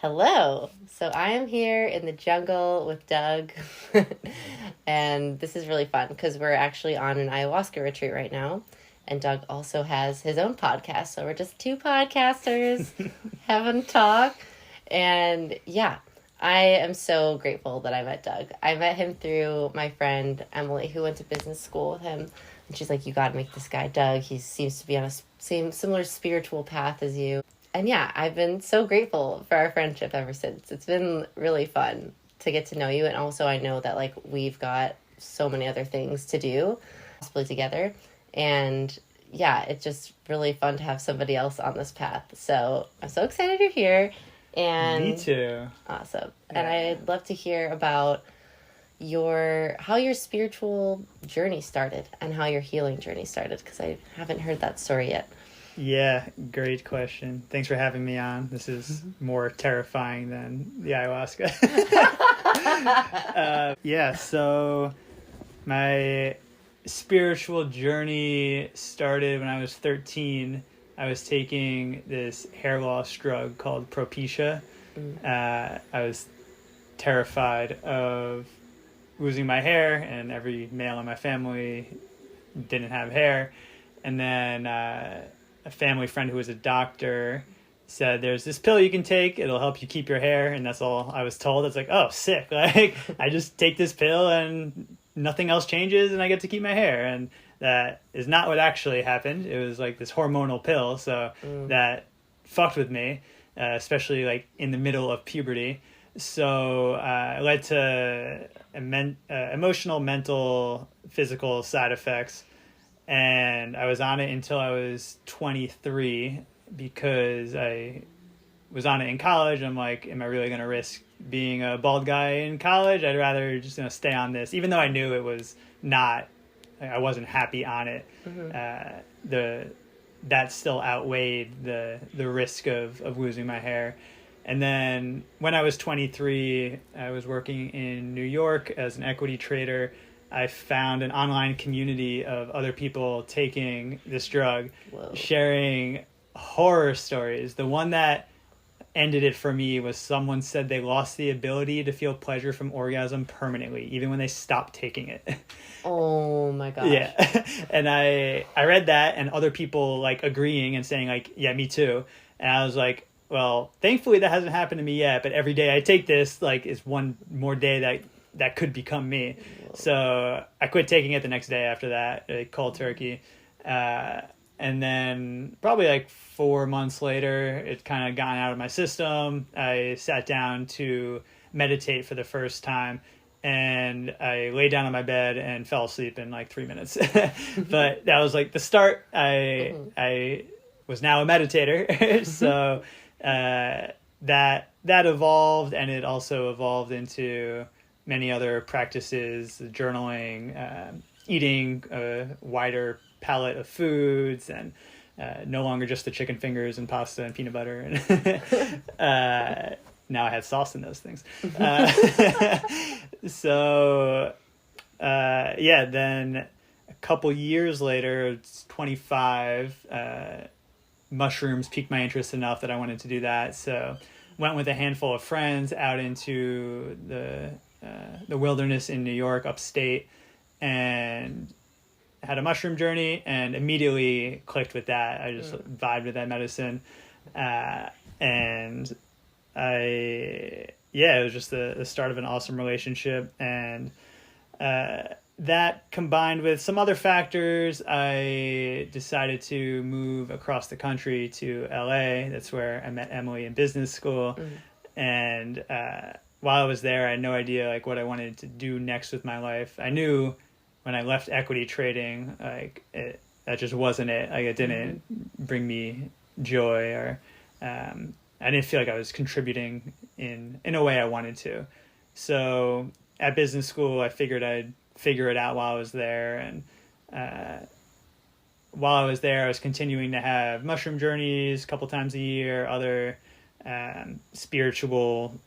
Hello. So I am here in the jungle with Doug. And this is really fun because we're actually on an ayahuasca retreat right now. And Doug also has his own podcast. So we're just two podcasters having a talk. And yeah, I am so grateful that I met Doug. I met him through my friend Emily, who went to business school with him. And she's like, you got to meet this guy, Doug. He seems to be on a similar spiritual path as you. And yeah, I've been so grateful for our friendship ever since. It's been really fun to get to know you. And also I know that like we've got so many other things to do possibly together. And yeah, it's just really fun to have somebody else on this path. So I'm so excited you're here. And me too. Awesome. Yeah. And I'd love to hear about how your spiritual journey started and how your healing journey started, because I haven't heard that story yet. Yeah, great question. Thanks for having me on. This is more terrifying than the ayahuasca. So my spiritual journey started when I was 13. I was taking this hair loss drug called Propecia. I was terrified of losing my hair, and every male in my family didn't have hair. And then a family friend who was a doctor said, there's this pill you can take, it'll help you keep your hair. And that's all I was told. It's like, oh, sick. Like, I just take this pill and nothing else changes and I get to keep my hair. And that is not what actually happened. It was like this hormonal pill. So that fucked with me, especially like in the middle of puberty. So it led to emotional, mental, physical side effects. And I was on it until I was 23 because I was on it in college. I'm like, am I really going to risk being a bald guy in college? I'd rather just stay on this, even though I knew it was not, I wasn't happy on it. That still outweighed the risk of losing my hair. And then when I was 23, I was working in New York as an equity trader. I found an online community of other people taking this drug, sharing horror stories. The one that ended it for me was someone said they lost the ability to feel pleasure from orgasm permanently, even when they stopped taking it. Oh my gosh. Yeah. And I read that and other people like agreeing and saying like, yeah, me too. And I was like, well, thankfully that hasn't happened to me yet, but every day I take this, like, is one more day that could become me. Whoa. So I quit taking it the next day after that, cold turkey. And then probably like 4 months later, it kind of gotten out of my system. I sat down to meditate for the first time, and I lay down on my bed and fell asleep in like 3 minutes. But that was like the start. I was now a meditator. So that evolved, and it also evolved into many other practices, journaling, eating a wider palette of foods, and no longer just the chicken fingers and pasta and peanut butter. And now I had sauce in those things. Then a couple years later, it's 25, mushrooms piqued my interest enough that I wanted to do that. So went with a handful of friends out into the wilderness in New York, upstate, and had a mushroom journey and immediately clicked with that. I just vibed with that medicine. And it was just the start of an awesome relationship. And that combined with some other factors, I decided to move across the country to LA. That's where I met Emily in business school. And while I was there, I had no idea like what I wanted to do next with my life. I knew when I left equity trading, like that just wasn't it. Like it didn't bring me joy, or I didn't feel like I was contributing in a way I wanted to. So at business school, I figured I'd figure it out while I was there. And while I was there, I was continuing to have mushroom journeys a couple times a year, other spiritual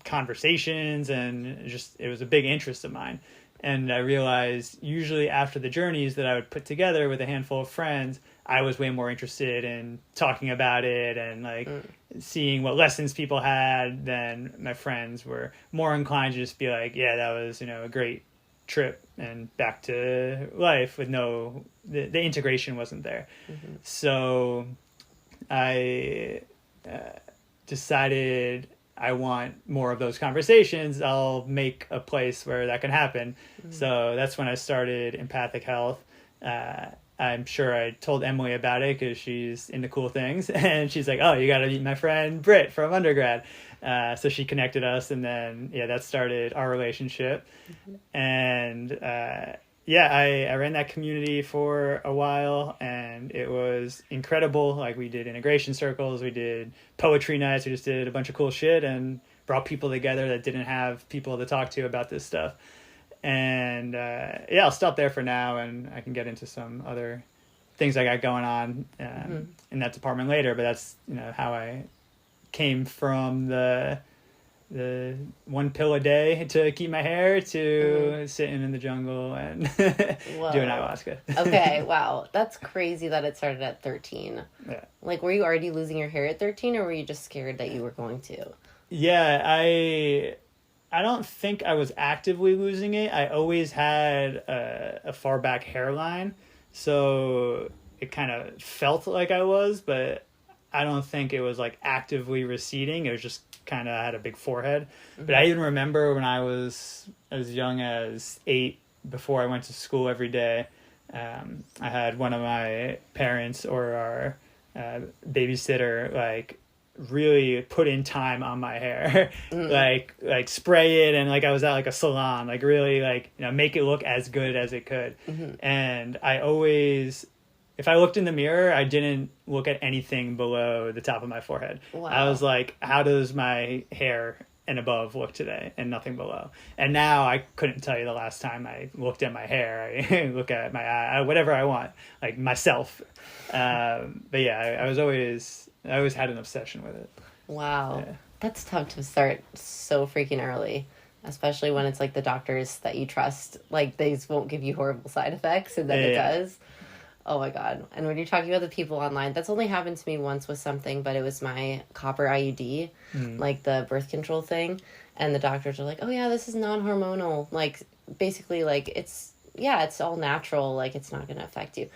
conversations, and just it was a big interest of mine. And I realized usually after the journeys that I would put together with a handful of friends, I was way more interested in talking about it and like seeing what lessons people had than my friends were more inclined to just be like, yeah, that was, a great trip and back to life with the integration wasn't there. So I decided I want more of those conversations. I'll make a place where that can happen. So that's when I started Empathic Health. I'm sure I told Emily about it because she's into cool things. And she's like, oh, you got to meet my friend Britt from undergrad. So she connected us. And then, that started our relationship. And I ran that community for a while. And it was incredible. Like we did integration circles. We did poetry nights. We just did a bunch of cool shit and brought people together that didn't have people to talk to about this stuff. And I'll stop there for now, and I can get into some other things I got going on in that department later. But that's how I came from the one pill a day to keep my hair to sitting in the jungle and doing ayahuasca. Okay, wow, that's crazy that it started at 13. Yeah, like were you already losing your hair at 13, or were you just scared that you were going to? Yeah, I don't think I was actively losing it. I always had a far back hairline, so it kind of felt like I was, but I don't think it was like actively receding. It was just kind of had a big forehead. But I even remember when I was as young as 8, before I went to school every day, I had one of my parents or our babysitter like really put in time on my hair, like spray it, and like I was at like a salon, like really like make it look as good as it could. And I always, if I looked in the mirror, I didn't look at anything below the top of my forehead. Wow. I was like, how does my hair and above look today, and nothing below? And now I couldn't tell you the last time I looked at my hair. I look at my eye, whatever I want, like myself. But yeah, I always had an obsession with it. Wow. Yeah. That's tough to start so freaking early, especially when it's like the doctors that you trust, like they won't give you horrible side effects, and then it does. Oh my God. And when you're talking about the people online, that's only happened to me once with something, but it was my copper IUD, like the birth control thing. And the doctors are like, oh yeah, this is non-hormonal. Like basically like it's all natural. Like it's not going to affect you.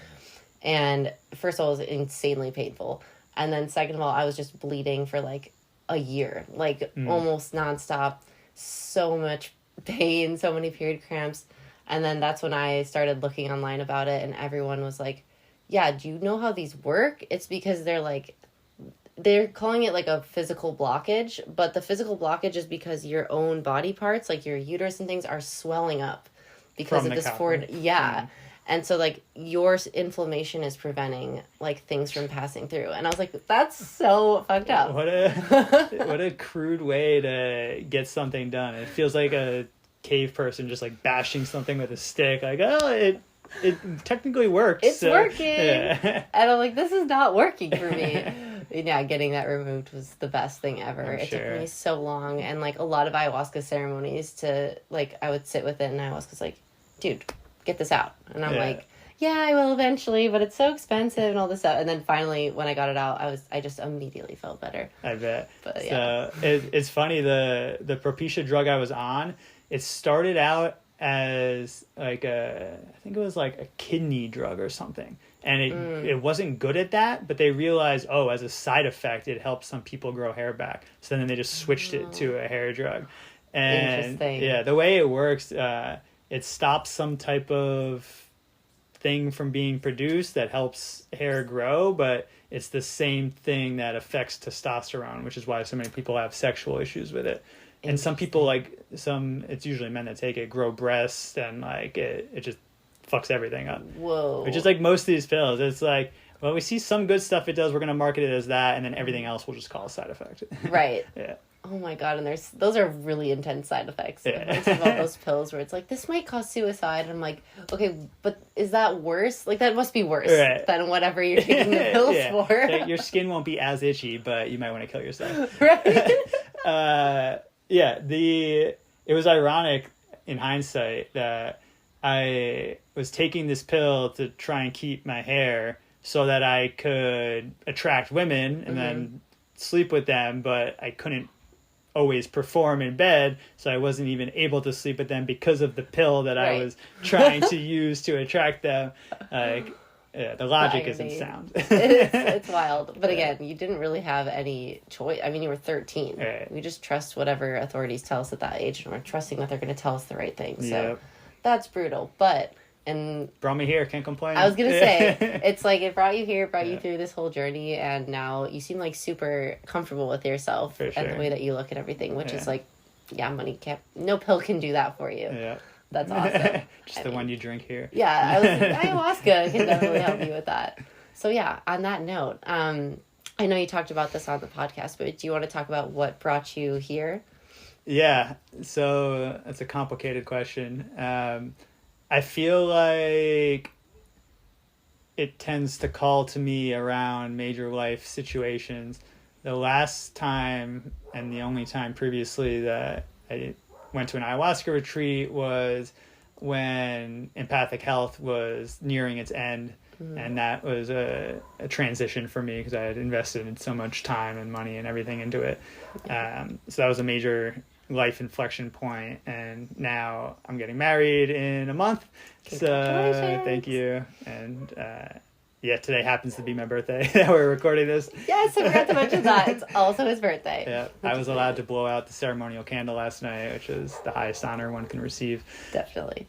And first of all, it was insanely painful. And then second of all, I was just bleeding for like a year, like almost nonstop, so much pain, so many period cramps. And then that's when I started looking online about it, and everyone was like, yeah, do you know how these work? It's because they're calling it like a physical blockage, but the physical blockage is because your own body parts, like your uterus and things, are swelling up because of this forward. Yeah. And so, like, your inflammation is preventing, like, things from passing through. And I was like, that's so fucked up. What a crude way to get something done. It feels like a cave person just, like, bashing something with a stick. Like, oh, it technically works. It's working. Yeah. And I'm like, this is not working for me. Yeah, getting that removed was the best thing ever. It took me so long. And, like, a lot of ayahuasca ceremonies to, like, I would sit with it, and ayahuasca's like, dude, get this out. And I'm like, yeah, I will eventually, but it's so expensive and all this stuff. And then finally, when I got it out, I just immediately felt better. I bet. But yeah. So it's funny, the Propecia drug I was on, it started out as like I think it was like a kidney drug or something. And it wasn't good at that, but they realized, as a side effect, it helps some people grow hair back. So then they just switched it to a hair drug. And yeah, the way it works, it stops some type of thing from being produced that helps hair grow, but it's the same thing that affects testosterone, which is why so many people have sexual issues with it. And some people, it's usually men that take it, grow breasts, and like it just fucks everything up. Whoa. Which is like most of these pills. It's like, well, we see some good stuff it does, we're going to market it as that, and then everything else we'll just call a side effect. Right. Yeah. Oh my God, and those are really intense side effects. Yeah. I think about those pills where it's like, this might cause suicide. And I'm like, okay, but is that worse? Like, that must be worse than whatever you're taking the pills for. So your skin won't be as itchy, but you might want to kill yourself. Right? It was ironic in hindsight that I was taking this pill to try and keep my hair, so that I could attract women and then sleep with them, but I couldn't always perform in bed, so I wasn't even able to sleep with them because of the pill that I was trying to use to attract them. The logic isn't sound. It's wild. But again, you didn't really have any choice. I mean, you were 13. Right. We just trust whatever authorities tell us at that age, and we're trusting that they're going to tell us the right thing. So that's brutal. But, and brought me here, can't complain. I was going to say, it's like it brought you here, brought you through this whole journey, and now you seem like super comfortable with yourself and the way that you look at everything, which is like, money can't, no pill can do that for you. Yeah. That's awesome. Just the one you drink here. Yeah, I was like, ayahuasca can definitely help you with that. So yeah, on that note, I know you talked about this on the podcast, but do you want to talk about what brought you here? Yeah, so that's a complicated question. I feel like it tends to call to me around major life situations. The last time and the only time previously that I went to an ayahuasca retreat was when empathic health was nearing its end. And that was a transition for me because I had invested in so much time and money and everything into it. So that was a major life inflection point. And now I'm getting married in a month. So thank you. And today happens to be my birthday that we're recording this. Yes, I forgot to mention that. It's also his birthday. Yeah, I was allowed to blow out the ceremonial candle last night, which is the highest honor one can receive. Definitely.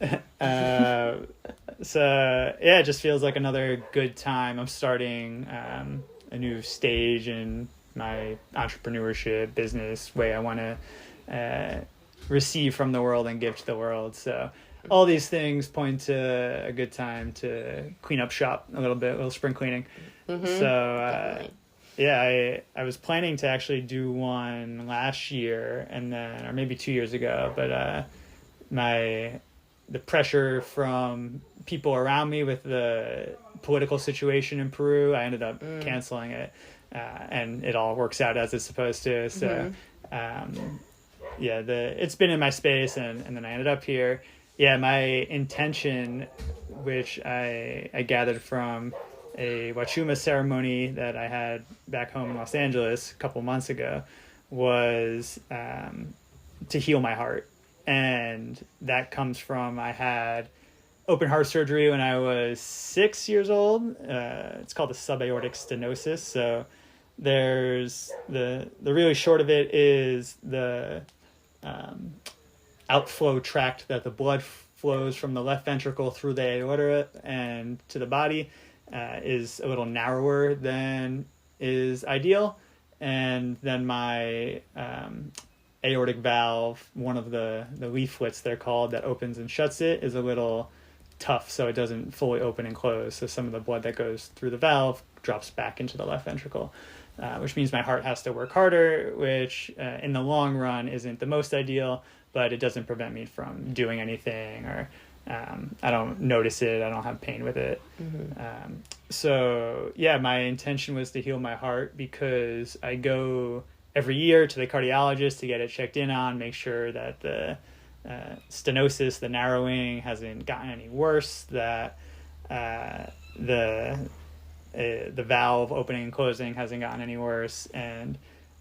So, it just feels like another good time. I'm starting a new stage in my entrepreneurship, business, way I want to receive from the world and give to the world. So all these things point to a good time to clean up shop a little bit, a little spring cleaning. So, I was planning to actually do one last year and then, or maybe 2 years ago, but the pressure from people around me with the political situation in Peru, I ended up canceling it, and it all works out as it's supposed to. So, it's been in my space, and then I ended up here. Yeah, my intention, which I gathered from a Wachuma ceremony that I had back home in Los Angeles a couple months ago, was to heal my heart. And that comes from, I had open heart surgery when I was 6 years old. It's called a subaortic stenosis. So there's the really short of it is the outflow tract that the blood flows from the left ventricle through the aorta and to the body is a little narrower than is ideal. And then my aortic valve, one of the leaflets they're called that opens and shuts it, is a little tough, so it doesn't fully open and close. So some of the blood that goes through the valve drops back into the left ventricle, which means my heart has to work harder, which in the long run isn't the most ideal, but it doesn't prevent me from doing anything, or I don't notice it. I don't have pain with it. So my intention was to heal my heart because I go every year to the cardiologist to get it checked in on, make sure that the stenosis, the narrowing, hasn't gotten any worse, that the valve opening and closing hasn't gotten any worse. And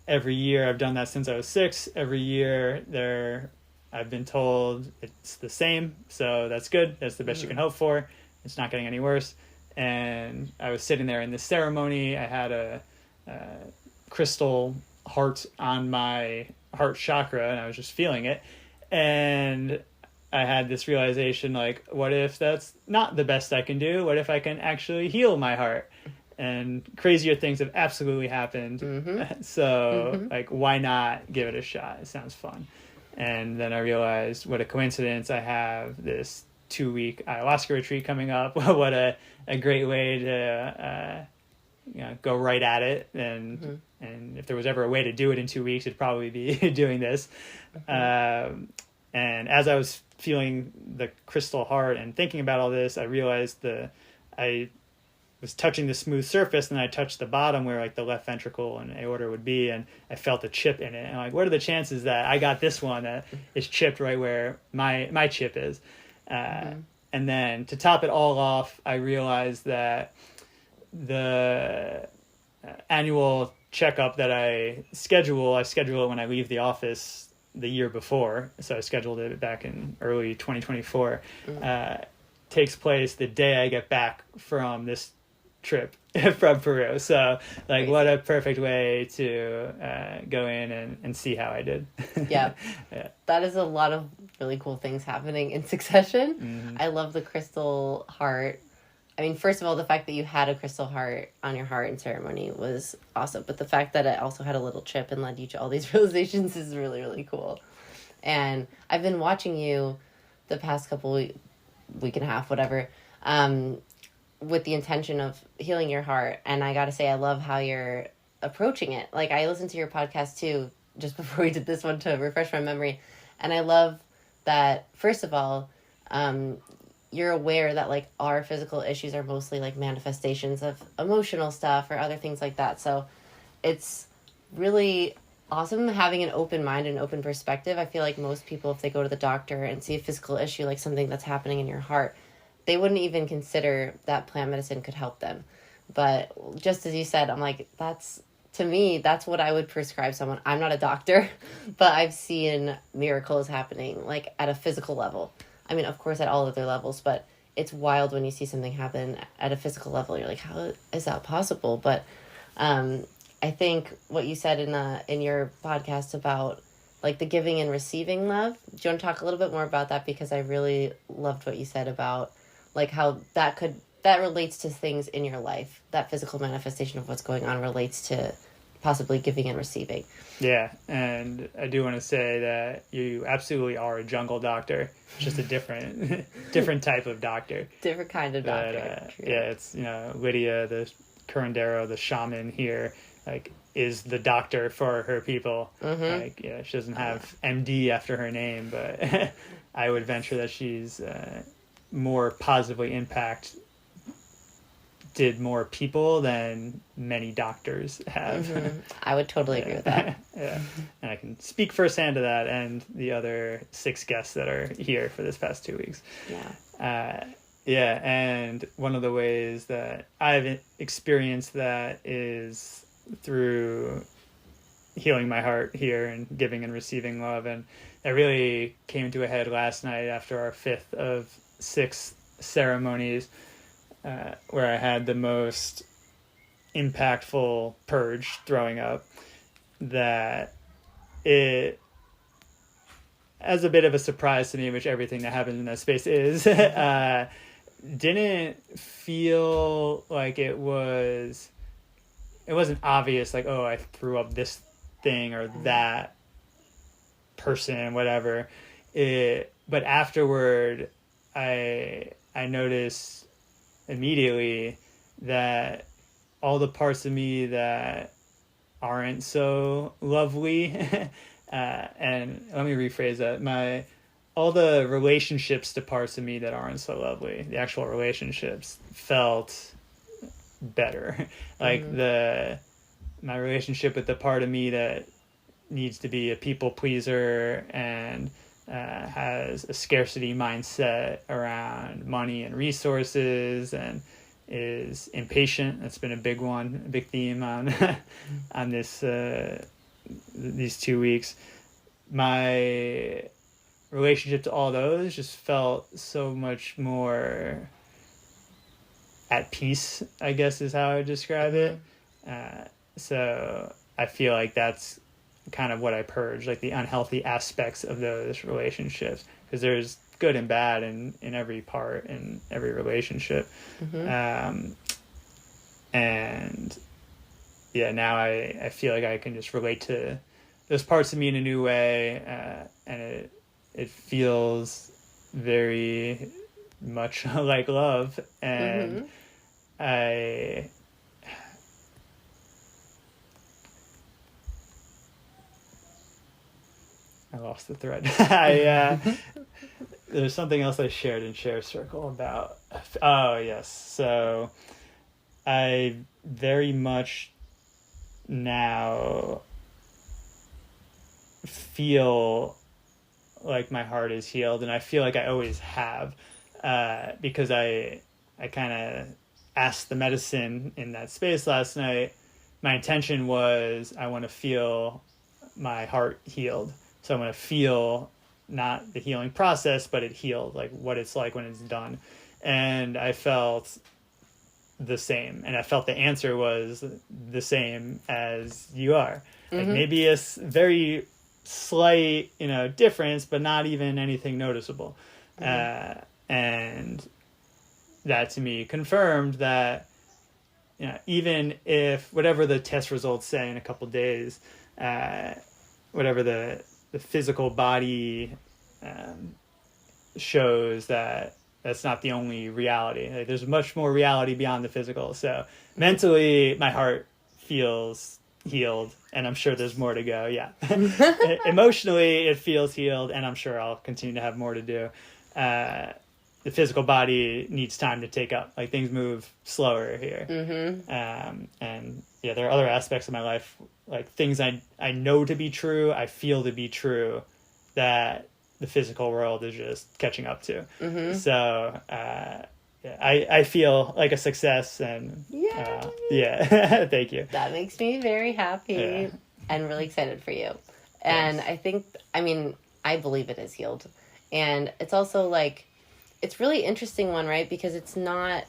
every year, I've done that since I was 6. Every year I've been told it's the same, so that's good. That's the best you can hope for. It's not getting any worse. And I was sitting there in this ceremony. I had a crystal heart on my heart chakra, and I was just feeling it. And I had this realization, like, what if that's not the best I can do? What if I can actually heal my heart? And crazier things have absolutely happened. So, like, why not give it a shot? It sounds fun. And then I realized, what a coincidence, I have this 2-week ayahuasca retreat coming up. What a great way to go right at it. And if there was ever a way to do it in 2 weeks, it'd probably be doing this. And as I was feeling the crystal heart and thinking about all this, I realized I was touching the smooth surface, and I touched the bottom where like the left ventricle and aorta would be, and I felt a chip in it. And I'm like, what are the chances that I got this one that is chipped right where my chip is? And then to top it all off, I realized that the annual checkup that I schedule it when I leave the office the year before. So I scheduled it back in early 2024. Takes place the day I get back from this trip from Peru. So like, what a perfect way to go in and see how I did. Yeah. That is a lot of really cool things happening in succession. I love the crystal heart. I mean, first of all, the fact that you had a crystal heart on your heart in ceremony was awesome. But the fact that it also had a little chip and led you to all these realizations is really, really cool. And I've been watching you the past couple week and a half, whatever, with the intention of healing your heart. And I got to say, I love how you're approaching it. Like, I listened to your podcast too, just before we did this one to refresh my memory. And I love that, first of all, you're aware that like our physical issues are mostly like manifestations of emotional stuff or other things like that. So it's really awesome having an open mind and open perspective. I feel like most people, if they go to the doctor and see a physical issue, like something that's happening in your heart, they wouldn't even consider that plant medicine could help them. But just as you said, I'm like, to me, that's what I would prescribe someone. I'm not a doctor, but I've seen miracles happening like at a physical level. I mean, of course, at all other levels, but it's wild when you see something happen at a physical level. You're like, how is that possible? But I think what you said in your podcast about like the giving and receiving love, do you want to talk a little bit more about that? Because I really loved what you said about like how that relates to things in your life. That physical manifestation of what's going on relates to possibly giving and receiving. Yeah, and I do want to say that you absolutely are a jungle doctor, just a different type of doctor. Different kind of doctor. But, yeah, it's, Lydia, the curandero, the shaman here, like, is the doctor for her people. Like, yeah, she doesn't have MD after her name, but I would venture that she's more positively did more people than many doctors have. I would totally agree with that. Yeah, and I can speak firsthand to that and the other 6 guests that are here for this past 2 weeks. And one of the ways that I've experienced that is through healing my heart here and giving and receiving love, and that really came to a head last night after our 5th of 6 ceremonies, where I had the most impactful purge throwing up, that it, as a bit of a surprise to me, which everything that happens in that space is, didn't feel like it wasn't obvious, like, oh, I threw up this thing or that person, whatever. But afterward, I noticed immediately that all the parts of me that aren't so lovely, and let me rephrase that, all the relationships to parts of me that aren't so lovely, the actual relationships, felt better. Like my relationship with the part of me that needs to be a people pleaser and has a scarcity mindset around money and resources and is impatient. That's been a big theme on on these 2 weeks. My relationship to all those just felt so much more at peace, I guess is how I would describe it. So I feel like that's kind of what I purge, like the unhealthy aspects of those relationships, because there's good and bad in every part, in every relationship. And yeah, now I feel like I can just relate to those parts of me in a new way, and it feels very much like love. And I lost the thread. There's something else I shared in Share Circle about. Oh, yes. So I very much now feel like my heart is healed, and I feel like I always have, because I kind of asked the medicine in that space last night, my intention was I want to feel my heart healed. So I want to feel not the healing process, but it healed, like what it's like when it's done. And I felt the same. And I felt the answer was the same as you are. Like maybe a very slight, difference, but not even anything noticeable. And that to me confirmed that, even if whatever the test results say in a couple days, whatever the physical body shows, that's not the only reality. Like, there's much more reality beyond the physical. So mentally, my heart feels healed, and I'm sure there's more to go. Yeah. Emotionally, it feels healed, and I'm sure I'll continue to have more to do. The physical body needs time to take up. Like, things move slower here. And yeah, there are other aspects of my life, like things I know to be true, I feel to be true, that the physical world is just catching up to. So I feel like a success, and thank you. That makes me very happy and really excited for you. And yes. I think, I believe it is healed. And it's also like, it's really interesting one, right? Because it's not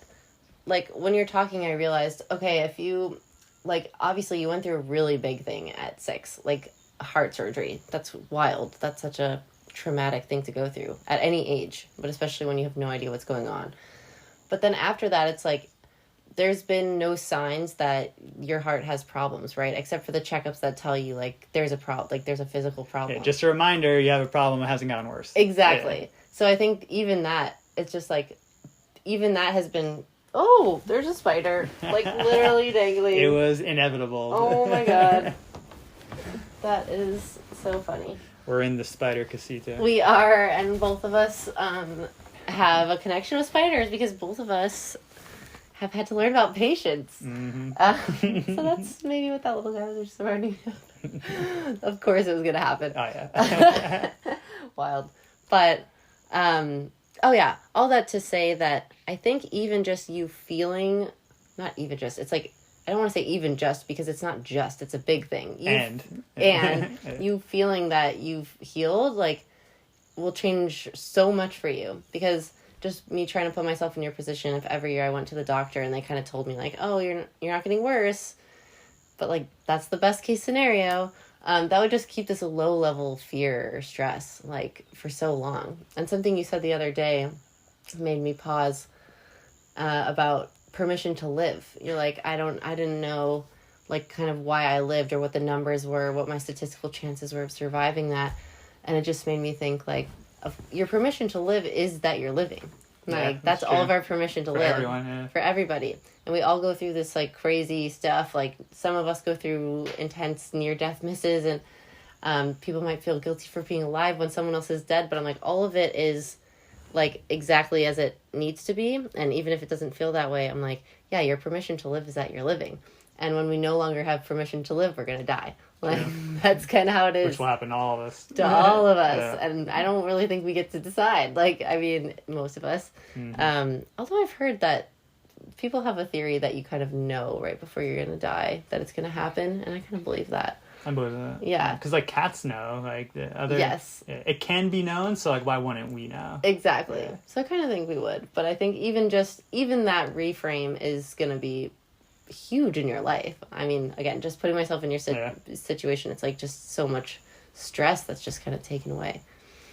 like, when you're talking, I realized, okay, if you, like, obviously you went through a really big thing at 6, like heart surgery. That's wild. That's such a traumatic thing to go through at any age, but especially when you have no idea what's going on. But then after that, it's like, there's been no signs that your heart has problems, right? Except for the checkups that tell you, like, there's a problem, like there's a physical problem. Yeah, just a reminder, you have a problem, it hasn't gotten worse. Exactly. Yeah. So I think even that, it's just like, even that has been, oh, there's a spider, like literally dangling. It was inevitable. Oh my God. That is so funny. We're in the spider casita. We are, and both of us have a connection with spiders because both of us have had to learn about patience. So that's maybe what that little guy was just reminding me of. Of course it was going to happen. Oh, yeah. Wild. But, all that to say that I think even just you feeling, not even just, it's like, I don't want to say even just because it's not just, it's a big thing. And you feeling that you've healed, like, will change so much for you. Because just me trying to put myself in your position, if every year I went to the doctor and they kind of told me, like, oh, you're not getting worse, but, like, that's the best case scenario, that would just keep this low level fear or stress, like, for so long. And something you said the other day made me pause about permission to live. You're like, I didn't know, like, kind of why I lived or what the numbers were, what my statistical chances were of surviving that. And it just made me think, like, your permission to live is that you're living. Like, that's all of our permission to live. For everyone, yeah. For everybody. And we all go through this, like, crazy stuff. Like, some of us go through intense near-death misses, and people might feel guilty for being alive when someone else is dead. But I'm like, all of it is, like, exactly as it needs to be. And even if it doesn't feel that way, I'm like, yeah, your permission to live is that you're living. And when we no longer have permission to live, we're going to die. Like, that's kind of how it is. Which will happen to all of us. To all of us. Yeah. And I don't really think we get to decide. Like, I mean, most of us. Although I've heard that people have a theory that you kind of know right before you're going to die that it's going to happen. And I kind of believe that. I believe that. Yeah. Because, like, cats know. Like, the other... Yes. It can be known, so, like, why wouldn't we know? Exactly. Yeah. So I kind of think we would. But I think even that reframe is going to be huge in your life. I mean, again, just putting myself in your situation, it's like just so much stress that's just kind of taken away.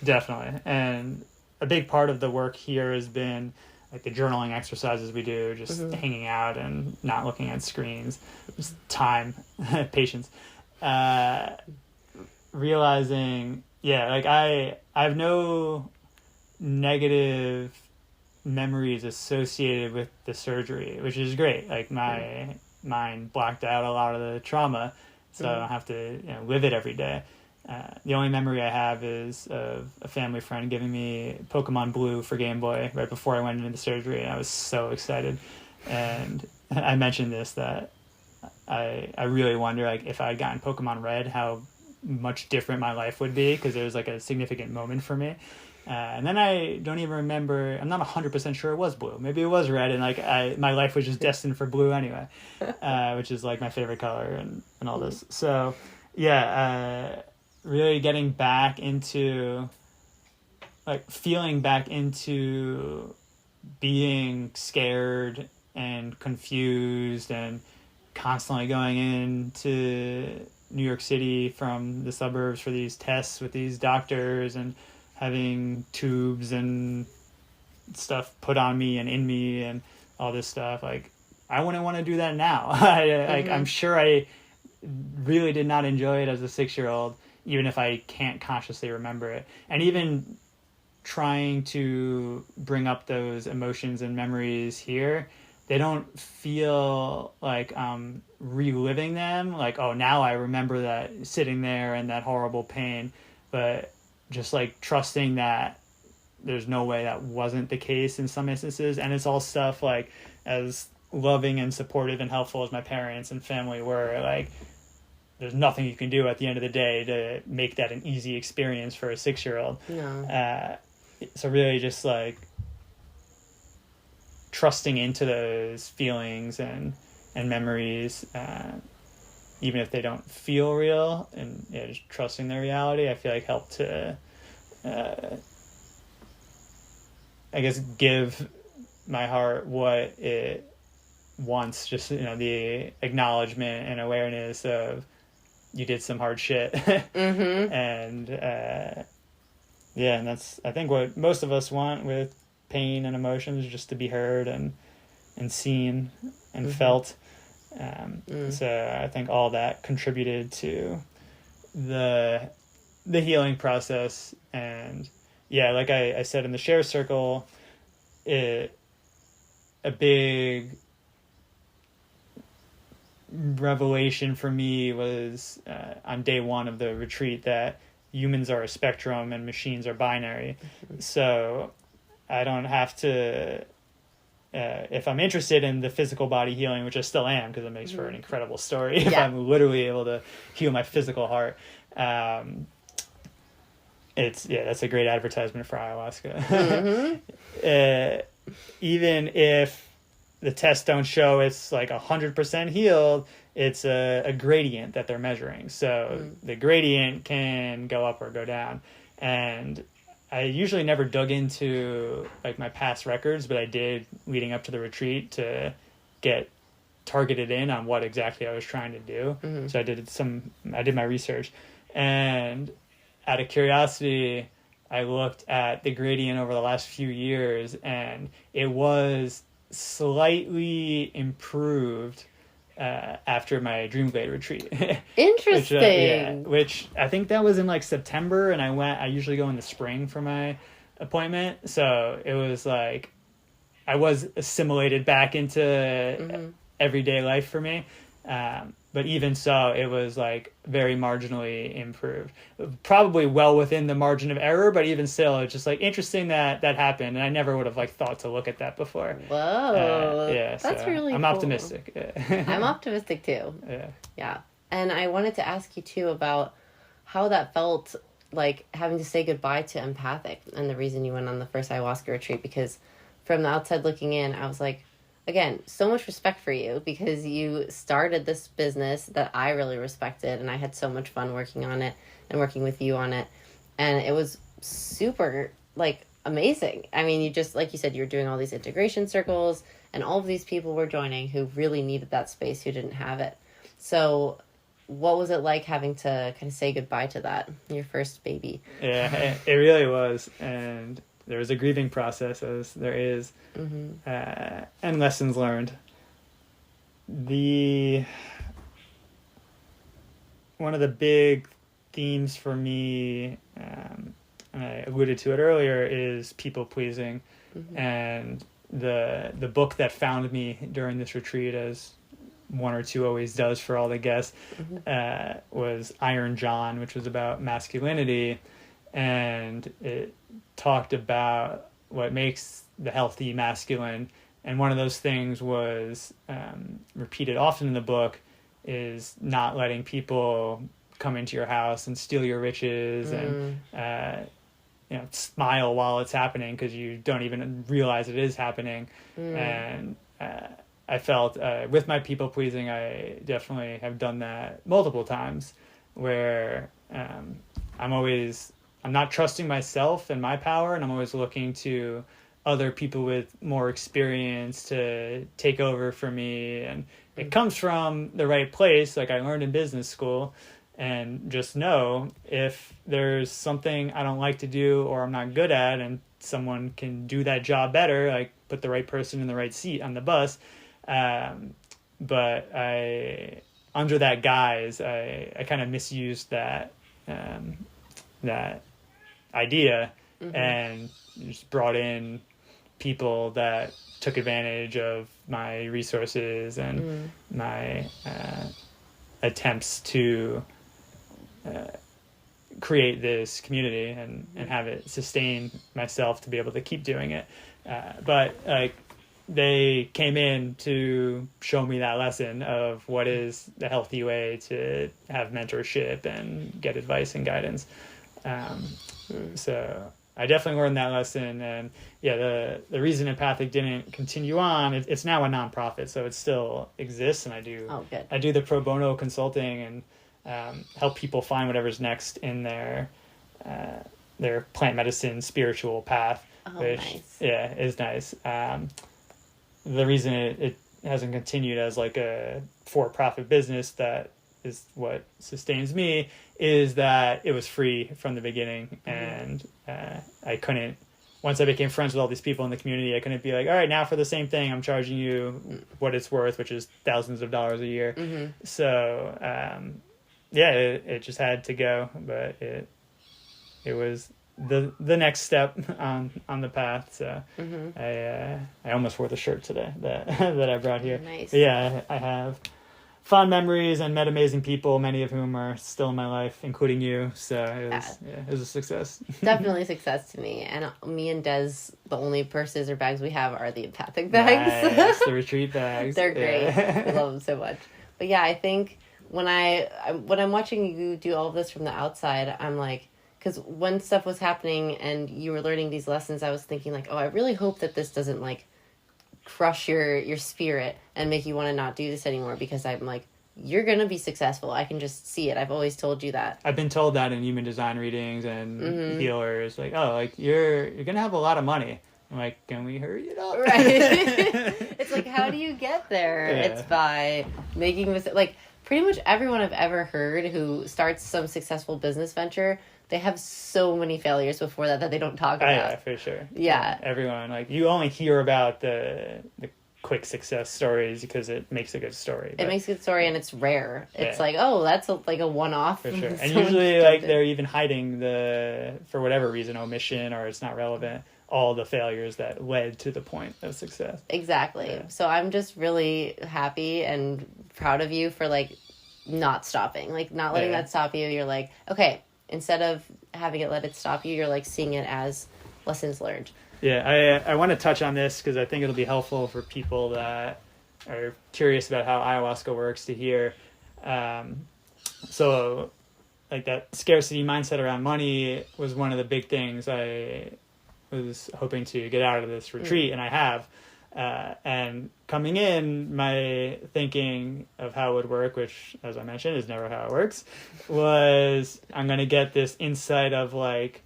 Definitely. And a big part of the work here has been like the journaling exercises we do, just hanging out and not looking at screens, just time, patience, realizing, like I have no negative memories associated with the surgery, which is great. Like my mind blacked out a lot of the trauma, so I don't have to live it every day. The only memory I have is of a family friend giving me Pokemon Blue for Game Boy right before I went into the surgery, and I was so excited. And I mentioned this, that I really wonder, like, if I had gotten Pokemon Red, how much different my life would be, because it was like a significant moment for me. And then I don't even remember. I'm not 100% sure it was blue. Maybe it was red, and like my life was just destined for blue anyway, which is like my favorite color and all this. So yeah, really getting back into like feeling back into being scared and confused and constantly going into New York City from the suburbs for these tests with these doctors and having tubes and stuff put on me and in me and all this stuff. Like, I wouldn't want to do that now. Like, I'm sure I really did not enjoy it as a 6-year-old, even if I can't consciously remember it. And even trying to bring up those emotions and memories here, they don't feel like I'm reliving them. Like, oh, now I remember that sitting there and that horrible pain. But just like trusting that there's no way that wasn't the case in some instances. And it's all stuff like, as loving and supportive and helpful as my parents and family were, like, there's nothing you can do at the end of the day to make that an easy experience for a 6-year-old. No. So really just like trusting into those feelings and memories, even if they don't feel real, and just trusting their reality, I feel like helped to, I guess, give my heart what it wants. Just, the acknowledgement and awareness of you did some hard shit. And and that's, I think, what most of us want with pain and emotions, just to be heard and seen and felt. So I think all that contributed to the healing process. And yeah, like I said in the share circle, a big revelation for me was on day one of the retreat that humans are a spectrum and machines are binary. So I don't have to, if I'm interested in the physical body healing, which I still am, because it makes for an incredible story, if I'm literally able to heal my physical heart, that's a great advertisement for ayahuasca. Even if the tests don't show it's like 100% healed, it's a gradient that they're measuring. So the gradient can go up or go down. And I usually never dug into like my past records, but I did leading up to the retreat to get targeted in on what exactly I was trying to do. So I did my research, and out of curiosity, I looked at the gradient over the last few years, and it was slightly improved after my Dreamglade retreat. Interesting. Which I think that was in like September, and I usually go in the spring for my appointment, so it was like I was assimilated back into everyday life for me. But even so, it was like very marginally improved. Probably well within the margin of error, but even still, it's just like interesting that happened, and I never would have like thought to look at that before. Whoa. That's so really I'm cool. optimistic. I'm optimistic too. Yeah. And I wanted to ask you too about how that felt, like having to say goodbye to empathic, and the reason you went on the first ayahuasca retreat, because from the outside looking in, I was like, again, so much respect for you, because you started this business that I really respected, and I had so much fun working on it and working with you on it. And it was super, like, amazing. I mean, you just, like you said, you're doing all these integration circles, and all of these people were joining who really needed that space, who didn't have it. So what was it like having to kind of say goodbye to that, your first baby? Yeah, it really was. And there was a grieving process, as there is, and lessons learned. One of the big themes for me, and I alluded to it earlier, is people pleasing. And the book that found me during this retreat, as one or two always does for all the guests, was Iron John, which was about masculinity. And it talked about what makes the healthy masculine, and one of those things was repeated often in the book is not letting people come into your house and steal your riches and smile while it's happening because you don't even realize it is happening. And I felt with my people pleasing, I definitely have done that multiple times where I'm not trusting myself and my power, and I'm always looking to other people with more experience to take over for me. And it comes from the right place, like I learned in business school. And just know if there's something I don't like to do or I'm not good at and someone can do that job better, like put the right person in the right seat on the bus. But under that guise, I kind of misused that idea and just brought in people that took advantage of my resources and my attempts to create this community and have it sustain myself to be able to keep doing it. But like they came in to show me that lesson of what is the healthy way to have mentorship and get advice and guidance. So I definitely learned that lesson. And the reason Empathic didn't continue on, it's now a nonprofit, so it still exists. And I do the pro bono consulting and help people find whatever's next in their plant medicine spiritual path, which nice. Is nice. The reason it hasn't continued as like a for-profit business that is what sustains me is that it was free from the beginning. And I couldn't, once I became friends with all these people in the community, I couldn't be like, all right, now for the same thing I'm charging you what it's worth, which is thousands of dollars a year. So it just had to go, but it was the next step on the path. So I almost wore the shirt today that I brought here. Nice. But I have fond memories and met amazing people, many of whom are still in my life, including you. So it was a success. Definitely a success to me. And me and Des, the only purses or bags we have are the Empathic bags. Nice, the retreat bags. They're great. I love them so much. But I think when I'm watching you do all of this from the outside, I'm like, because when stuff was happening and you were learning these lessons, I was thinking like, I really hope that this doesn't like crush your spirit and make you want to not do this anymore, because I'm like, you're going to be successful. I can just see it. I've always told you that. I've been told that in human design readings and healers, like, you're going to have a lot of money. I'm like, can we hurry it up? Right. It's like, how do you get there? Yeah. It's by making mistakes. Like, pretty much everyone I've ever heard who starts some successful business venture, they have so many failures before that they don't talk about. Yeah, for sure. Yeah. Everyone, like, you only hear about the quick success stories because it makes a good story. It makes a good story, and it's rare. It's like, that's like a one-off. For sure. And usually, like, they're even hiding for whatever reason, omission, or it's not relevant, all the failures that led to the point of success. Exactly. Yeah. So I'm just really happy and proud of you for, like, not stopping. Like, not letting that stop you. You're like, okay, instead of having it let it stop you, you're, like, seeing it as lessons learned. Yeah, I want to touch on this because I think it'll be helpful for people that are curious about how ayahuasca works to hear. So, like, that scarcity mindset around money was one of the big things I was hoping to get out of this retreat, and I have. And coming in, my thinking of how it would work, which, as I mentioned, is never how it works, was I'm going to get this insight of, like,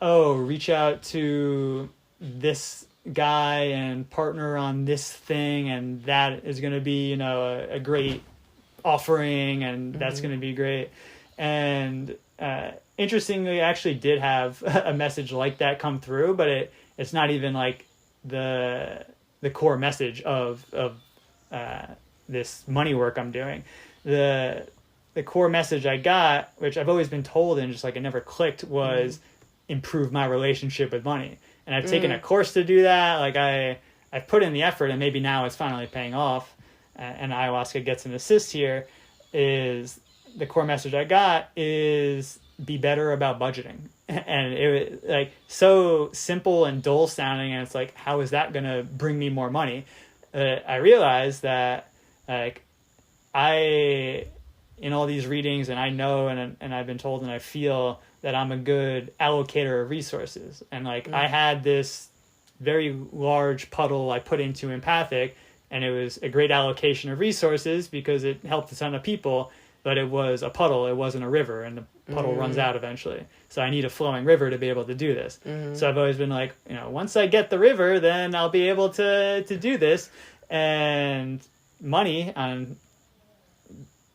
reach out to this guy and partner on this thing, and that is going to be, a great offering, and that's going to be great. And interestingly, I actually did have a message like that come through, but it's not even like the core message of this money work I'm doing. The core message I got, which I've always been told and just like it never clicked, was improve my relationship with money. And I've taken a course to do that. Like I've put in the effort, and maybe now it's finally paying off. And ayahuasca gets an assist here. Is the core message I got is be better about budgeting. And it was like so simple and dull sounding, and it's like, how is that going to bring me more money? I realized that like in all these readings, and I know, and I've been told, and I feel that I'm a good allocator of resources. And like, I had this very large puddle I put into empathic, and it was a great allocation of resources because it helped a ton of people, but it was a puddle, it wasn't a river, and the puddle runs out eventually. So I need a flowing river to be able to do this. So I've always been like, once I get the river, then I'll be able to do this. And money on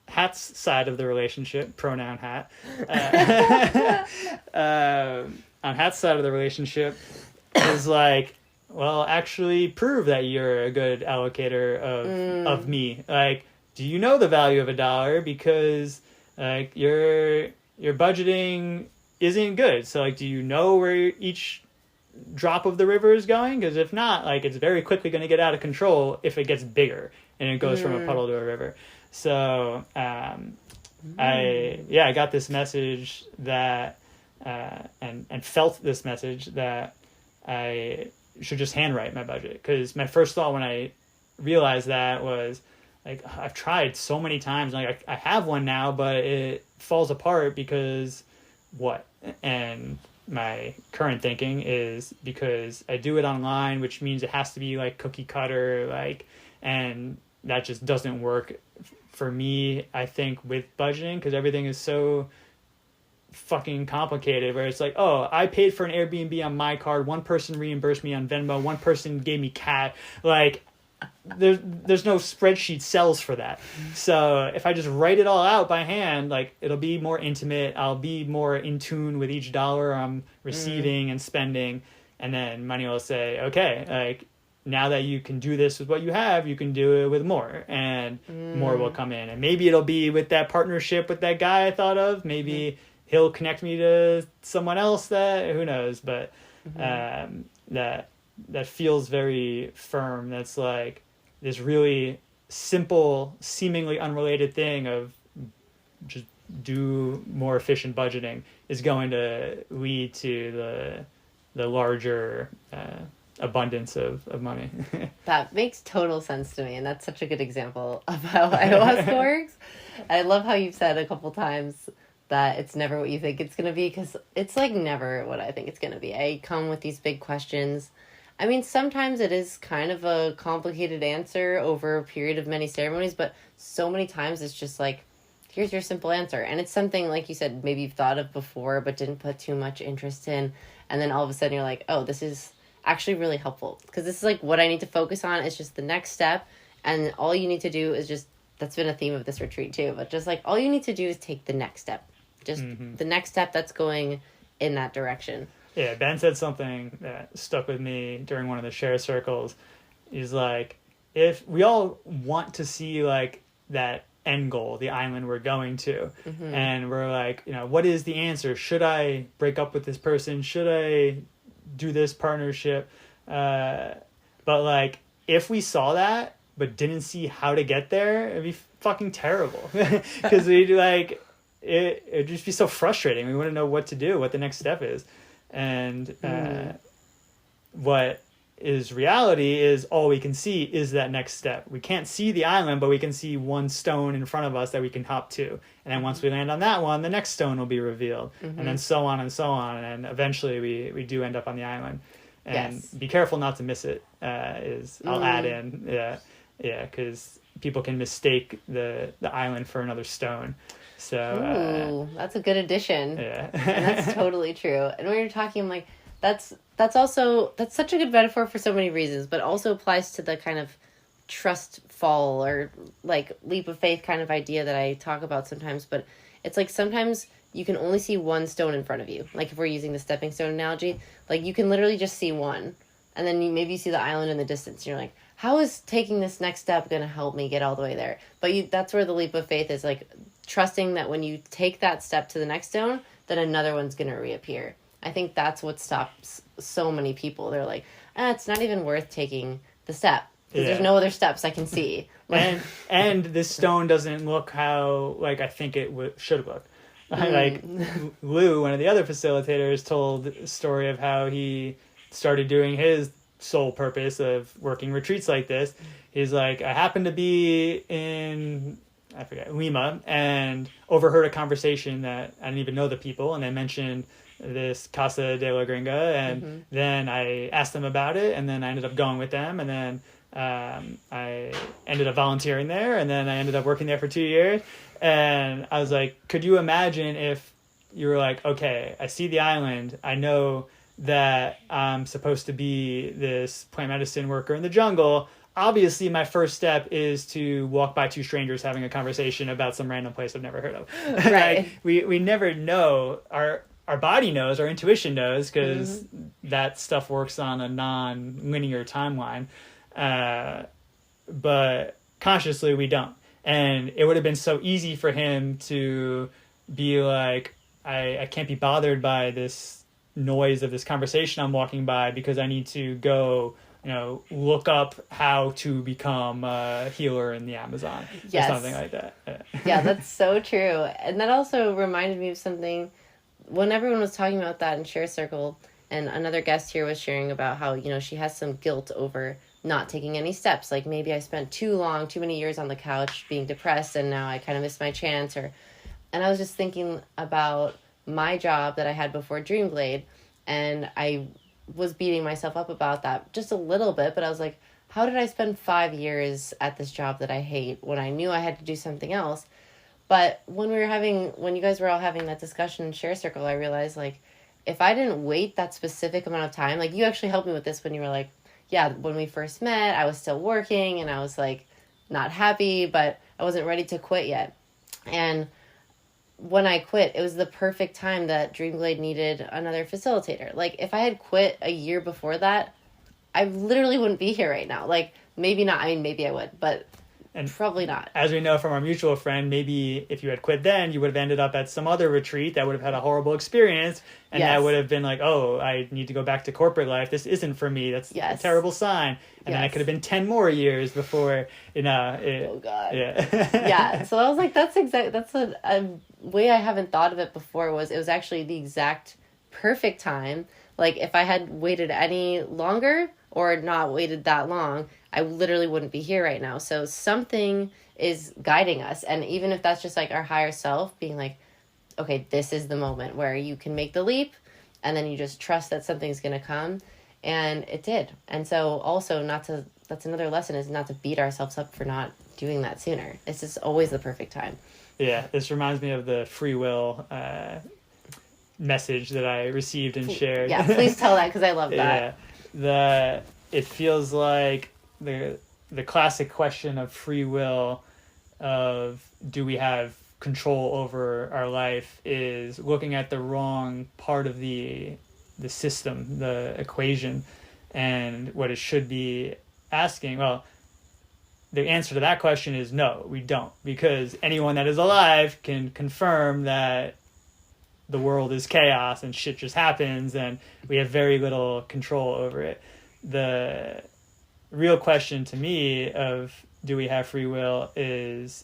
Hat's side of the relationship, pronoun Hat, on Hat's side of the relationship is like, well, actually prove that you're a good allocator of me. Like, do you know the value of $1? Because like your budgeting isn't good. So like, do you know where each drop of the river is going? Because if not, like, it's very quickly going to get out of control if it gets bigger and it goes from a puddle to a river. So I got this message that and felt this message that I should just handwrite my budget. Because my first thought when I realized that was like, I've tried so many times, like I have one now, but it falls apart because what? And my current thinking is because I do it online, which means it has to be like cookie cutter, like, and that just doesn't work for me, I think, with budgeting, because everything is so fucking complicated, where it's like, oh, I paid for an Airbnb on my card, one person reimbursed me on Venmo, one person gave me cash, like, there's no spreadsheet cells for that. So if I just write it all out by hand, like, it'll be more intimate, I'll be more in tune with each dollar I'm receiving and spending, and then money will say, okay, like, now that you can do this with what you have, you can do it with more, and more will come in. And maybe it'll be with that partnership with that guy I thought of, maybe he'll connect me to someone else, that, who knows, but that feels very firm. That's like this really simple, seemingly unrelated thing of just do more efficient budgeting is going to lead to the larger abundance of money. That makes total sense to me, and that's such a good example of how ayahuasca works. I love how you've said a couple times that it's never what you think it's going to be, because it's like never what I think it's going to be. I come with these big questions. I mean, sometimes it is kind of a complicated answer over a period of many ceremonies, but so many times it's just like, here's your simple answer. And it's something, like you said, maybe you've thought of before but didn't put too much interest in. And then all of a sudden you're like, oh, this is actually really helpful, because this is like what I need to focus on. It's just the next step. And all you need to do is just, that's been a theme of this retreat too, but just like all you need to do is take the next step. Just the next step that's going in that direction. Yeah, Ben said something that stuck with me during one of the share circles. He's like, if we all want to see like that end goal, the island we're going to, and we're like, what is the answer? Should I break up with this person? Should I do this partnership? But like, if we saw that but didn't see how to get there, it'd be fucking terrible. Because we'd like, it'd just be so frustrating. We wouldn't know what to do, what the next step is. And what is reality is all we can see is that next step. We can't see the island, but we can see one stone in front of us that we can hop to. And then once we land on that one, the next stone will be revealed. And then so on and so on. And eventually we do end up on the island. And be careful not to miss it, I'll add in. Yeah, because people can mistake the island for another stone. So that's a good addition. Yeah. And that's totally true. And when you're talking, I'm like, that's such a good metaphor for so many reasons, but also applies to the kind of trust fall or like leap of faith kind of idea that I talk about sometimes. But it's like sometimes you can only see one stone in front of you. Like if we're using the stepping stone analogy, like you can literally just see one, and then maybe you see the island in the distance and you're like, how is taking this next step going to help me get all the way there? But that's where the leap of faith is, like trusting that when you take that step to the next stone, then another one's going to reappear. I think that's what stops so many people. They're like, it's not even worth taking the step, because there's no other steps I can see. And this stone doesn't look how like I think it should look. Like Lou, one of the other facilitators, told a story of how he started doing his sole purpose of working retreats like this. He's like, I happened to be in I forget, Lima, and overheard a conversation that I didn't even know the people, and they mentioned this Casa de la Gringa, and then I asked them about it, and then I ended up going with them, and then I ended up volunteering there, and then I ended up working there for 2 years, and I was like, could you imagine if you were like, okay, I see the island, I know that I'm supposed to be this plant medicine worker in the jungle. Obviously, my first step is to walk by two strangers having a conversation about some random place I've never heard of. Right. Like, we never know. Our body knows, our intuition knows, because that stuff works on a non-linear timeline. But consciously, we don't. And it would have been so easy for him to be like, I can't be bothered by this noise of this conversation I'm walking by because I need to go, look up how to become a healer in the Amazon. Yes. Or something like that. Yeah, that's so true. And that also reminded me of something when everyone was talking about that in Share Circle, and another guest here was sharing about how, she has some guilt over not taking any steps. Like, maybe I spent too many years on the couch being depressed, and now I kind of missed my chance. And I was just thinking about my job that I had before Dreamblade, and I was beating myself up about that just a little bit, but I was like, how did I spend 5 years at this job that I hate when I knew I had to do something else? But when you guys were all having that discussion in Share Circle, I realized, like, if I didn't wait that specific amount of time, like, you actually helped me with this when you were like, yeah, when we first met, I was still working and I was like not happy, but I wasn't ready to quit yet. And when I quit, it was the perfect time that Dreamblade needed another facilitator. Like, if I had quit a year before that, I literally wouldn't be here right now. Like, maybe not. I mean, maybe I would, but probably not. As we know from our mutual friend, maybe if you had quit then, you would have ended up at some other retreat that would have had a horrible experience. And that would have been like, oh, I need to go back to corporate life. This isn't for me. That's a terrible sign. And then I could have been 10 more years before, oh, God. Yeah. Yeah. So I was like, that's a way I haven't thought of it before. It was actually the exact perfect time. Like, if I had waited any longer or not waited that long, I literally wouldn't be here right now. So something is guiding us. And even if that's just like our higher self being like, okay, this is the moment where you can make the leap, and then you just trust that something's going to come. And it did. And so also that's another lesson, is not to beat ourselves up for not doing that sooner. It's just always the perfect time. Yeah. This reminds me of the free will, message that I received and shared. Yeah. Please tell that, 'cause I love that. Yeah. It feels like the classic question of free will, of do we have control over our life, is looking at the wrong part of the system, the equation, and what it should be asking. Well, the answer to that question is no, we don't, because anyone that is alive can confirm that the world is chaos and shit just happens and we have very little control over it. The real question to me of do we have free will is,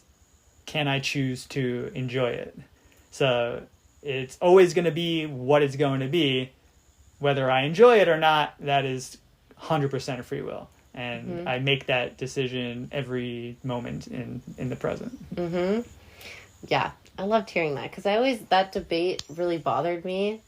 can I choose to enjoy it? So it's always going to be what it's going to be. Whether I enjoy it or not, that is 100% of free will. And I make that decision every moment in the present. Yeah, I loved hearing that, because that debate really bothered me.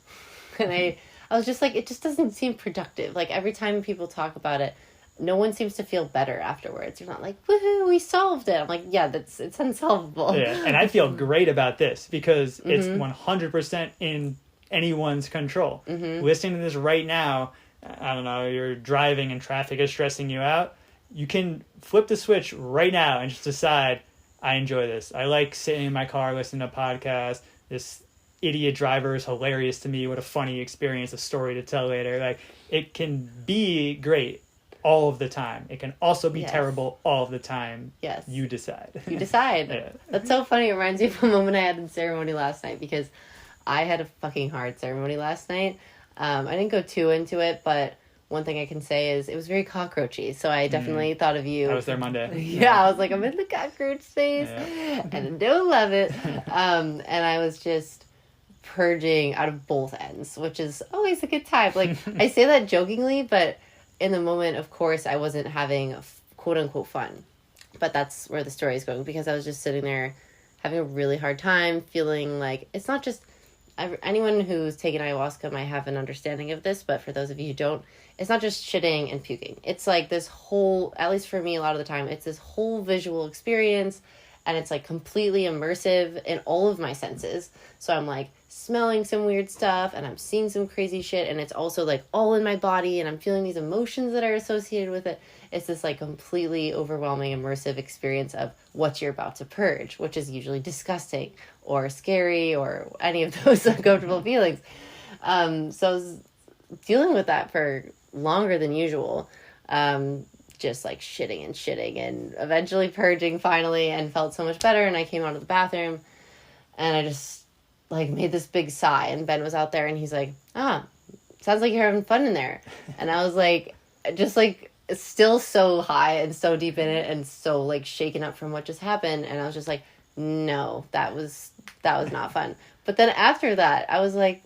And I was just like, it just doesn't seem productive. Like, every time people talk about it, no one seems to feel better afterwards. You're not like, woohoo, we solved it. I'm like, yeah, it's unsolvable. Yeah, and I feel great about this because it's 100% in anyone's control. Listening to this right now, I don't know, you're driving and traffic is stressing you out. You can flip the switch right now and just decide, I enjoy this. I like sitting in my car listening to podcasts. This idiot driver is hilarious to me. What a funny experience, a story to tell later. Like, it can be great all of the time. It can also be terrible all of the time. Yes. You decide. You decide. Yeah. That's so funny. It reminds me of a moment I had in ceremony last night, because I had a fucking hard ceremony last night. I didn't go too into it, but one thing I can say is it was very cockroachy. So I definitely thought of you. I was there Monday. Yeah, I was like, I'm in the cockroach space and I don't love it. And I was just purging out of both ends, which is always a good time. Like, I say that jokingly, but in the moment, of course, I wasn't having quote unquote fun. But that's where the story is going, because I was just sitting there having a really hard time, feeling like it's not just anyone who's taken ayahuasca might have an understanding of this, but for those of you who don't, it's not just shitting and puking. It's like this whole, at least for me, a lot of the time, it's this whole visual experience, and it's like completely immersive in all of my senses. So I'm like smelling some weird stuff, and I'm seeing some crazy shit, and it's also like all in my body, and I'm feeling these emotions that are associated with it. It's this like completely overwhelming immersive experience of what you're about to purge, which is usually disgusting or scary or any of those uncomfortable feelings. So I was dealing with that for longer than usual. Just like shitting and eventually purging finally, and felt so much better. And I came out of the bathroom and I just like made this big sigh, and Ben was out there and he's like, sounds like you're having fun in there. And I was like, just like still so high and so deep in it and so like shaken up from what just happened. And I was just like, no, that was not fun. But then after that, I was like,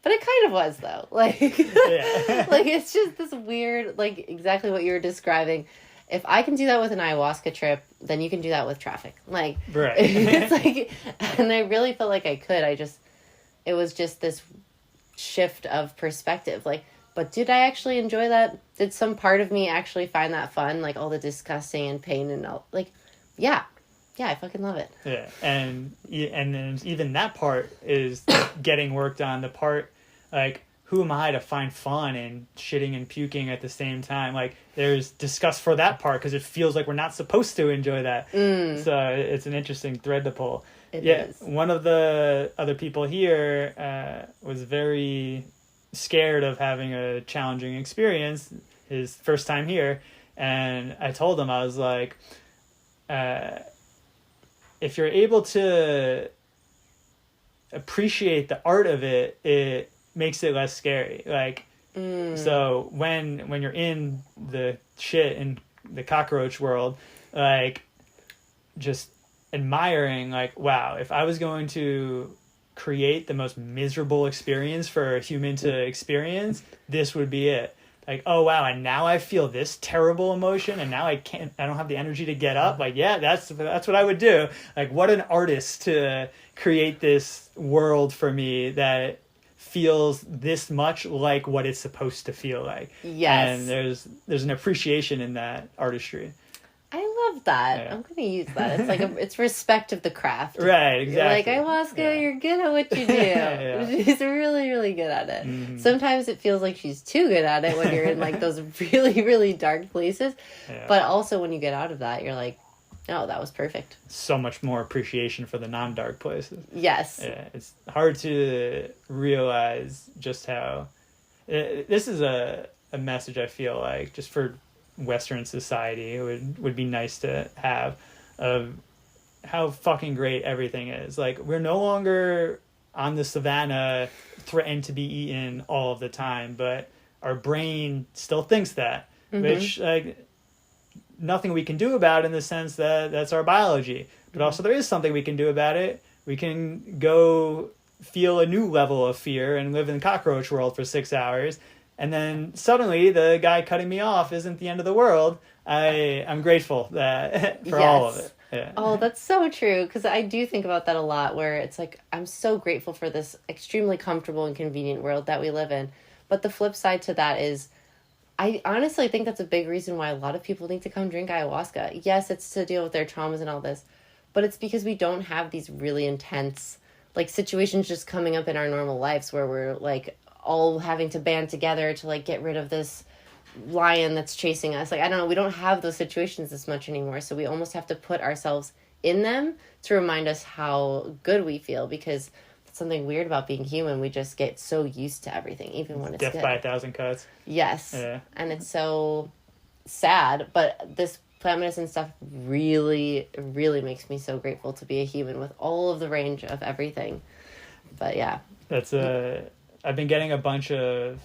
but it kind of was though. Like, yeah. Like it's just this weird, like exactly what you were describing. If I can do that with an ayahuasca trip, then you can do that with traffic. Like, right. It's like, and I really felt like I could. It was just this shift of perspective. Like, but did I actually enjoy that? Did some part of me actually find that fun? Like all the disgusting and pain and all, like, yeah, I fucking love it. Yeah. And then even that part is getting worked on. The part, like, who am I to find fun in shitting and puking at the same time? Like, there's disgust for that part because it feels like we're not supposed to enjoy that. So it's an interesting thread to pull. It is. One of the other people here was very scared of having a challenging experience, his first time here. And I told him, I was like, if you're able to appreciate the art of it, it makes it less scary. Like, so when you're in the shit in the cockroach world, like just admiring, like, wow, if I was going to create the most miserable experience for a human to experience, this would be it. Like, oh wow, and now I feel this terrible emotion, and now I don't have the energy to get up. Like, yeah, that's what I would do. Like, what an artist to create this world for me that feels this much like what it's supposed to feel like. Yes. And there's an appreciation in that artistry. I love that. Yeah. I'm going to use that. It's like it's respect of the craft. Right, exactly. You're like, ayahuasca, you're good at what you do. Yeah. She's really, really good at it. Mm-hmm. Sometimes it feels like she's too good at it when you're in like those really, really dark places. Yeah. But also when you get out of that, you're like, no, that was perfect. So much more appreciation for the non-dark places. Yes. Yeah, it's hard to realize just how... this is a message I feel like, just for Western society, it would be nice to have, of how fucking great everything is. Like, we're no longer on the savannah threatened to be eaten all of the time, but our brain still thinks that, which, like... nothing we can do about it, in the sense that that's our biology. But also there is something we can do about it. We can go feel a new level of fear and live in the cockroach world for 6 hours. And then suddenly the guy cutting me off isn't the end of the world. I'm grateful that for all of it. Yeah. Oh, that's so true. Because I do think about that a lot, where it's like, I'm so grateful for this extremely comfortable and convenient world that we live in. But the flip side to that is, I honestly think that's a big reason why a lot of people need to come drink ayahuasca. Yes, it's to deal with their traumas and all this, but it's because we don't have these really intense, like, situations just coming up in our normal lives where we're, like, all having to band together to, like, get rid of this lion that's chasing us. Like, I don't know, we don't have those situations as much anymore, so we almost have to put ourselves in them to remind us how good we feel, because... something weird about being human. We just get so used to everything, even when it's death good. by 1,000 cuts. Yes. Yeah. And it's so sad, but this plant medicine stuff really, really makes me so grateful to be a human with all of the range of everything. But yeah. I've been getting a bunch of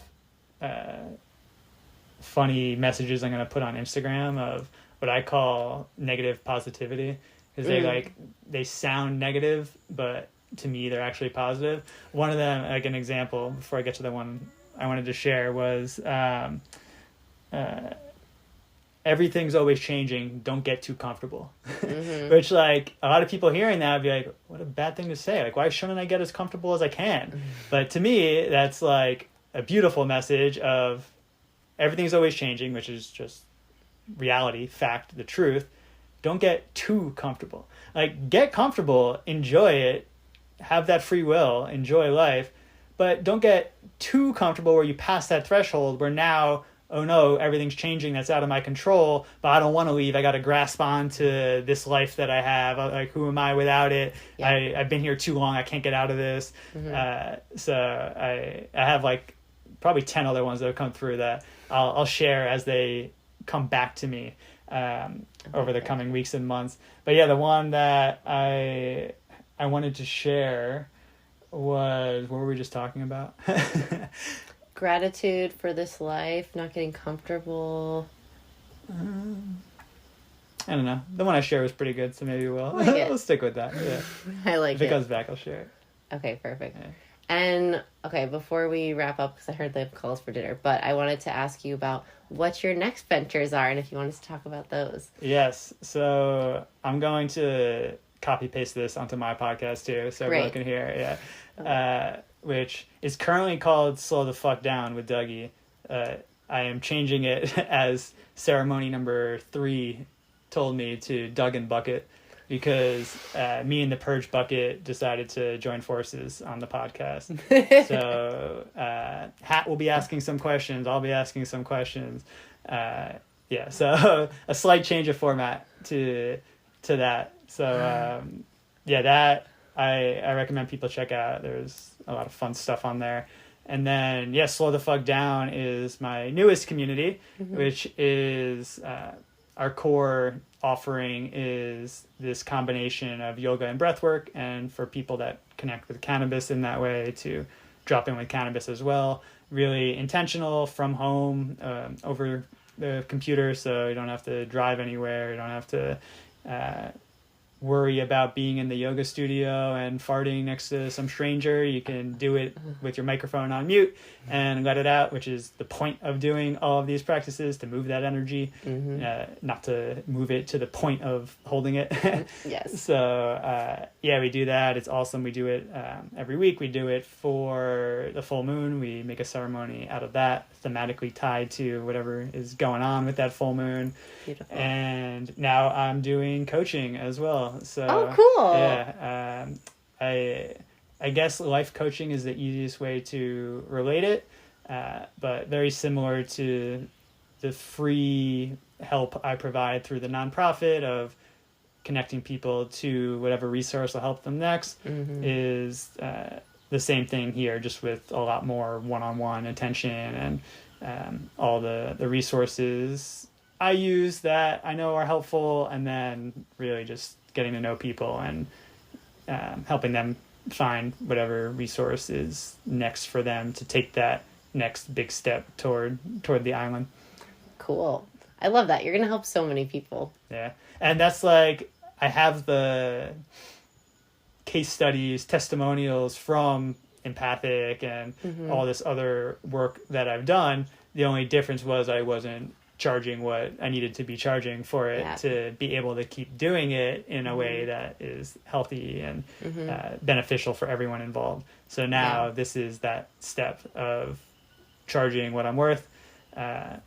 funny messages I'm going to put on Instagram of what I call negative positivity, because they sound negative, but to me they're actually positive. One of them, like an example before I get to the one I wanted to share, was everything's always changing. Don't get too comfortable. Which, like, a lot of people hearing that would be like, what a bad thing to say. Like, why shouldn't I get as comfortable as I can? But to me, that's like a beautiful message of everything's always changing, which is just reality, fact, the truth. Don't get too comfortable. Like, get comfortable, enjoy it, have that free will, enjoy life, but don't get too comfortable where you pass that threshold where now, oh no, everything's changing, that's out of my control, but I don't want to leave. I got to grasp on to this life that I have. Like, who am I without it? Yeah. I've been here too long. I can't get out of this. So I have like probably 10 other ones that have come through that I'll share as they come back to me over the coming weeks and months. But yeah, the one that I wanted to share was, what were we just talking about? Gratitude for this life, not getting comfortable. I don't know. The one I shared was pretty good, so maybe we'll stick with that. Yeah. I like it. If it comes back, I'll share it. Okay, perfect. Yeah. And, okay, before we wrap up, because I heard they have calls for dinner, but I wanted to ask you about what your next ventures are and if you want us to talk about those. Yes. So I'm going to copy-paste this onto my podcast, too, so everyone can hear. Yeah. Which is currently called Slow the Fuck Down with Dougie. I am changing it as ceremony number 3 told me to Doug and Bucket, because me and the Purge Bucket decided to join forces on the podcast. So Hat will be asking some questions. I'll be asking some questions. So a slight change of format to that. So that I recommend people check out. There's a lot of fun stuff on there. And then, Slow the Fuck Down is my newest community, which is our core offering is this combination of yoga and breathwork, and for people that connect with cannabis in that way to drop in with cannabis as well. Really intentional, from home, over the computer, so you don't have to drive anywhere, you don't have to worry about being in the yoga studio and farting next to some stranger. You can do it with your microphone on mute and let it out, which is the point of doing all of these practices, to move that energy, not to move it to the point of holding it. Yes. So we do that. It's awesome. We do it every week. We do it for the full moon. We make a ceremony out of that, thematically tied to whatever is going on with that full moon. Beautiful. And now I'm doing coaching as well. So, cool. Yeah. I guess life coaching is the easiest way to relate it, but very similar to the free help I provide through the nonprofit of connecting people to whatever resource will help them next, is the same thing here, just with a lot more one-on-one attention and all the resources I use that I know are helpful, and then really just getting to know people and helping them find whatever resource is next for them to take that next big step toward the island. Cool. I love that. You're going to help so many people. Yeah. And that's like, I have the case studies, testimonials from Empathic and all this other work that I've done. The only difference was I wasn't charging what I needed to be charging for it to be able to keep doing it in a way that is healthy and beneficial for everyone involved. So now this is that step of charging what I'm worth. I'm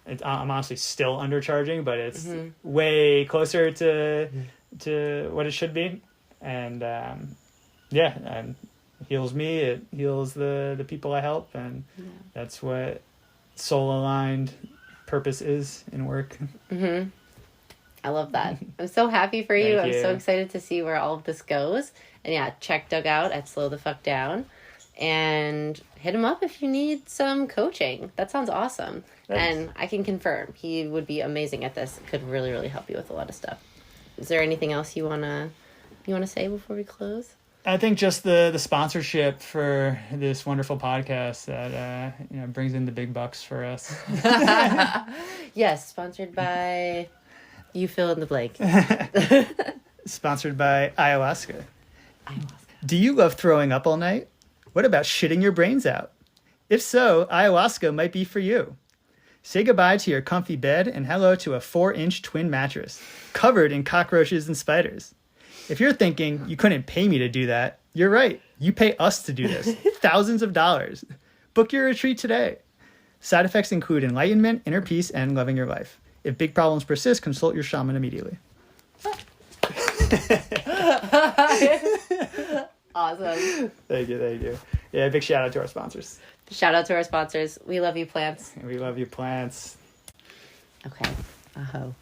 honestly still undercharging, but it's way closer to what it should be. And and it heals me, it heals the people I help, and that's what soul-aligned purpose is in work. I love that. I'm so happy for you. Thank you. I'm so excited to see where all of this goes. And check Doug out at Slow the Fuck Down and hit him up if you need some coaching. That sounds awesome. Thanks. And I can confirm he would be amazing at this. Could really, really help you with a lot of stuff. Is there anything else you wanna say before we close? I think just the sponsorship for this wonderful podcast that brings in the big bucks for us. Yes, sponsored by, you fill in the blank. Sponsored by ayahuasca. Do you love throwing up all night? What about shitting your brains out? If so, ayahuasca might be for you. Say goodbye to your comfy bed and hello to a 4-inch twin mattress covered in cockroaches and spiders. If you're thinking you couldn't pay me to do that, you're right. You pay us to do this. Thousands of dollars. Book your retreat today. Side effects include enlightenment, inner peace, and loving your life. If big problems persist, consult your shaman immediately. Awesome. Thank you. Yeah, big shout out to our sponsors. Shout out to our sponsors. We love you, plants. We love you, plants. Okay. Aho.